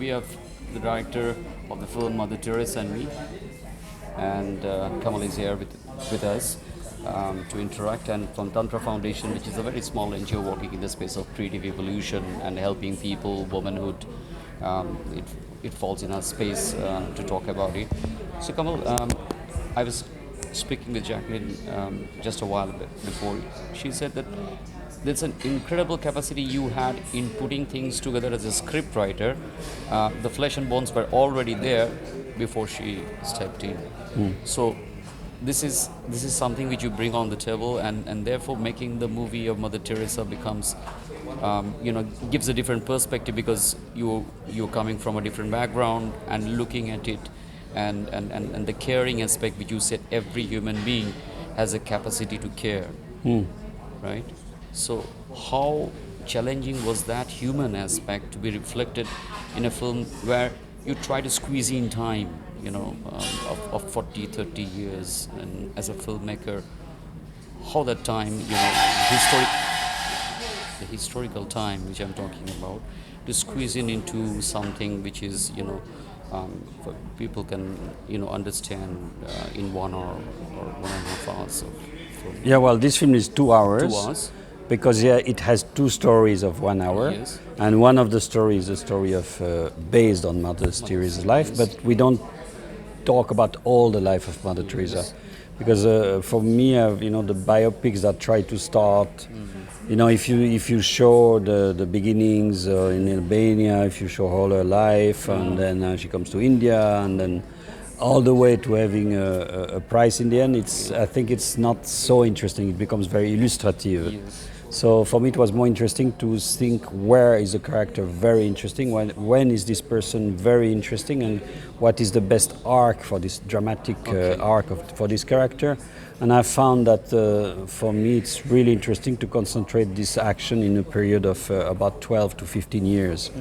we have the director of the film Mother Teresa and Me, and Kamal is here with us to interact, and from Tantra Foundation, which is a very small NGO working in the space of creative evolution and helping people, womanhood. It falls in our space to talk about it. So Kamal, I was speaking with Jacqueline just a while before. She said that there's an incredible capacity you had in putting things together as a script writer. The flesh and bones were already there before she stepped in. So this is something which you bring on the table, and therefore making the movie of Mother Teresa becomes gives a different perspective, because you're coming from a different background and looking at it, and the caring aspect, which you said every human being has a capacity to care, right? So how challenging was that human aspect to be reflected in a film where you try to squeeze in time, of 40, 30 years, and as a filmmaker, how that time, the historical time which I'm talking about, to squeeze into something which is, for people can, understand in 1 hour or 1.5 hours of film. Yeah, well, this film is 2 hours. 2 hours. Because it has 2 stories of 1 hour, Yes. and one of the stories is a story of based on Mother Teresa's life, Yes. but we don't talk about all the life of Mother Teresa, Yes. because for me, the biopics that try to start, if you show the beginnings in Albania, if you show all her life, and then she comes to India, and then all the way to having a prize in the end, I think it's not so interesting. It becomes very illustrative. Yes. So for me, it was more interesting to think, where is the character very interesting, when is this person very interesting, and what is the best arc for this dramatic arc for this character. And I found that for me, it's really interesting to concentrate this action in a period of about 12 to 15 years.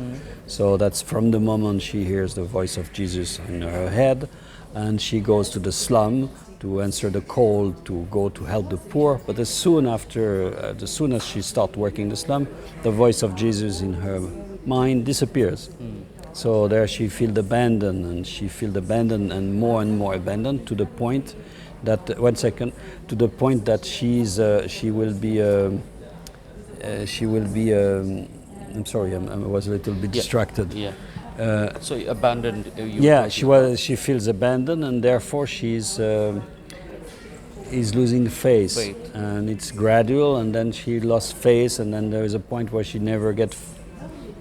So that's from the moment she hears the voice of Jesus in her head, and she goes to the slum to answer the call to go to help the poor. But as soon as she starts working in the slum, the voice of Jesus in her mind disappears. So there she feels abandoned, and more abandoned, to the point that she will be. I'm sorry, I was a little bit distracted. Yeah. So abandoned. She feels abandoned, and therefore she's losing faith, and it's gradual. And then she lost faith, and then there is a point where she never gets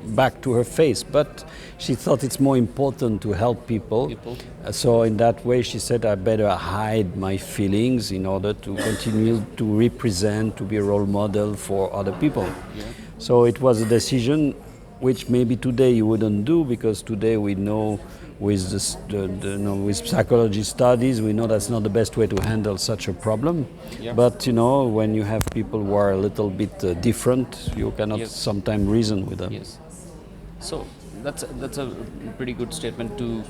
back to her faith. But she thought it's more important to help people. So in that way, she said, I better hide my feelings in order to continue to represent, to be a role model for other people. Yeah. So it was a decision which maybe today you wouldn't do, because today we know with with psychology studies, we know that's not the best way to handle such a problem. Yeah. But when you have people who are a little bit different, you cannot sometimes reason with them. Yes. So that's a pretty good statement to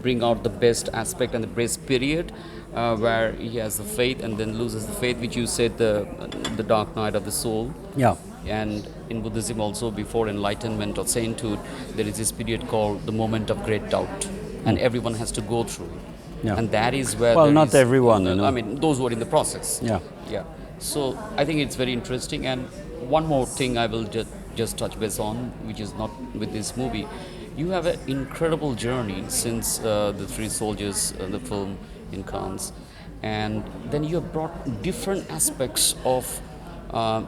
bring out the best aspect and the best period where he has the faith and then loses the faith, which you said the dark night of the soul. Yeah. And in Buddhism also, before enlightenment or sainthood, there is this period called the moment of great doubt, and everyone has to go through it. Yeah. And that is where not everyone, I mean, those who are in the process. Yeah. Yeah. So I think it's very interesting. And one more thing I will just touch base on, which is not with this movie. You have an incredible journey since the Three Soldiers, the film in Cannes, and then you have brought different aspects of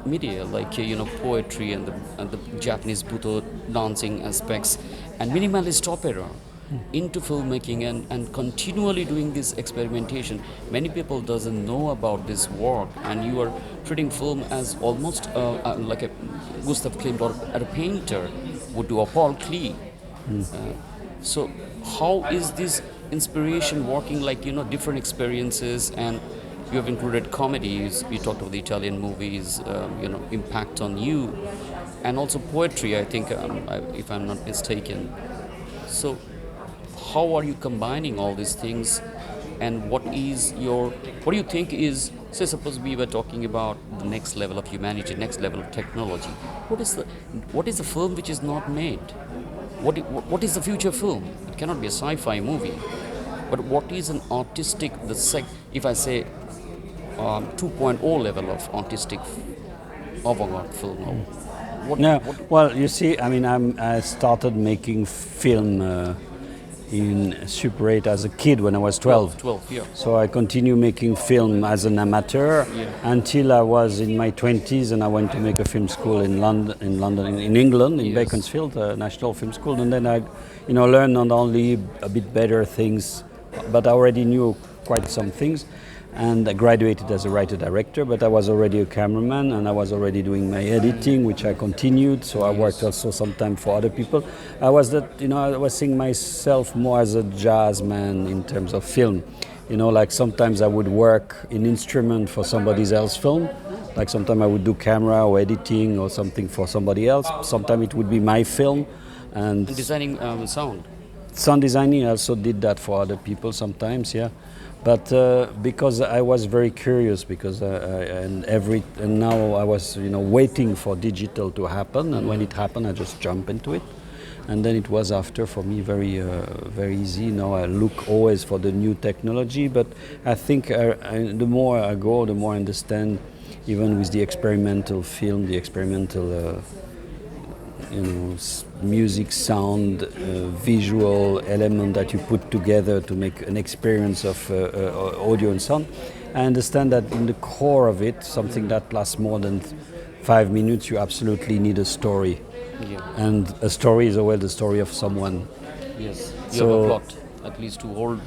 media, like poetry and the Japanese Butoh dancing aspects and minimalist opera into filmmaking, and continually doing this experimentation. Many people doesn't know about this work, and you are treating film as almost like a Gustav Klimt or a painter would do, a Paul Klee. So how is this inspiration working, like different experiences? And you have included comedies, you talked about the Italian movies, impact on you, and also poetry, I think, if I'm not mistaken. So how are you combining all these things, and what do you think is, say suppose we were talking about the next level of humanity, next level of technology, what is the film which is not made? what is the future film? It cannot be a sci-fi movie. But what is an artistic, if I say 2.0 level of artistic avant-garde film? Well, you see, I mean, I started making film in Super 8 as a kid when I was 12. 12, yeah. So I continue making film as an amateur until I was in my 20s, and I went to make a film school in London, in England, in Beaconsfield, National Film School, and then I, learned not only a bit better things, but I already knew quite some things. And I graduated as a writer-director, but I was already a cameraman, and I was already doing my editing, which I continued. So I worked also sometimes for other people. I was seeing myself more as a jazz man in terms of film. Like sometimes I would work in instrument for somebody else's film. Like sometimes I would do camera or editing or something for somebody else. Sometimes it would be my film. And designing sound. Sound designing, I also did that for other people sometimes, yeah. But because I was very curious, and now I was waiting for digital to happen, and when it happened, I just jumped into it, and then it was after for me very very easy. Now I look always for the new technology, but I think the more I go, the more I understand, even with the experimental film, the experimental music, sound, visual element that you put together to make an experience of audio and sound. I understand that in the core of it, something that lasts more than 5 minutes, you absolutely need a story. Yeah. And a story is always the story of someone. Yes. You have a plot, at least to hold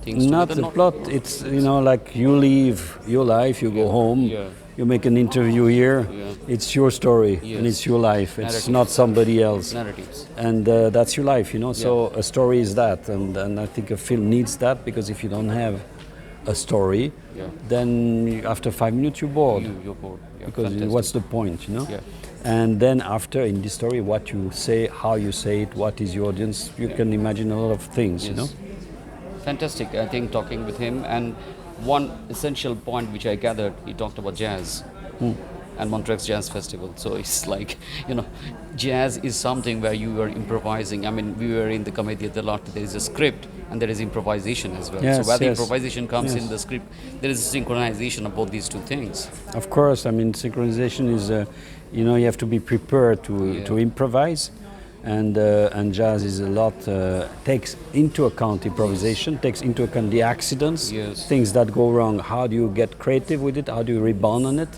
things not together. The plot. It's like you live your life, you go home. Yeah. You make an interview here, it's your story, and it's your life, it's not somebody else. Narratives. And that's your life, so a story is that, and I think a film needs that, because if you don't have a story, then after 5 minutes you're bored. You're bored. Yeah, because fantastic. What's the point, Yeah. And then after, in the story, what you say, how you say it, what is your audience, you can imagine a lot of things, Fantastic, I think, talking with him, and one essential point which I gathered, he talked about jazz and Montreux Jazz Festival. So it's like, jazz is something where you are improvising. I mean, we were in the commedia a lot. There is a script and there is improvisation as well. Yes, so where the improvisation comes in the script, there is a synchronization of both these two things. Of course, I mean, synchronization is, you have to be prepared to improvise. And jazz is a lot, takes into account improvisation, takes into account the accidents, things that go wrong. How do you get creative with it? How do you rebound on it?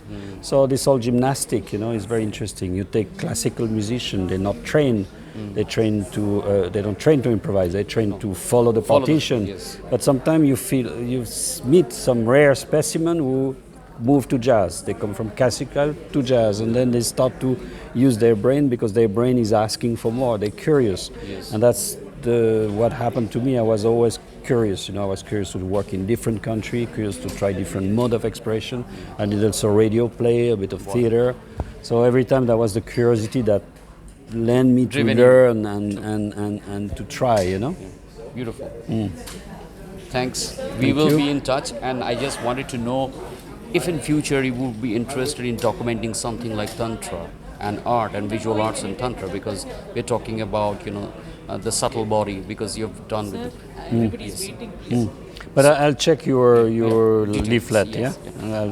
So this whole gymnastic, is very interesting. You take classical musicians, they're not trained. They don't train to improvise. They train to follow the partition. But sometimes you meet some rare specimen who move to jazz. They come from classical to jazz, and then they start to use their brain because their brain is asking for more. They're curious, and that's what happened to me. I was always curious. I was curious to work in different countries, curious to try different mode of expression. I did also radio play, a bit of theater. So every time that was the curiosity that led me to learn and to try. Beautiful. Thanks. We will be in touch, and I just wanted to know if in future you would be interested in documenting something like Tantra and art and visual arts and Tantra, because we're talking about, the subtle body, because you've done with everybody's waiting. But I'll check your leaflet, Yes. And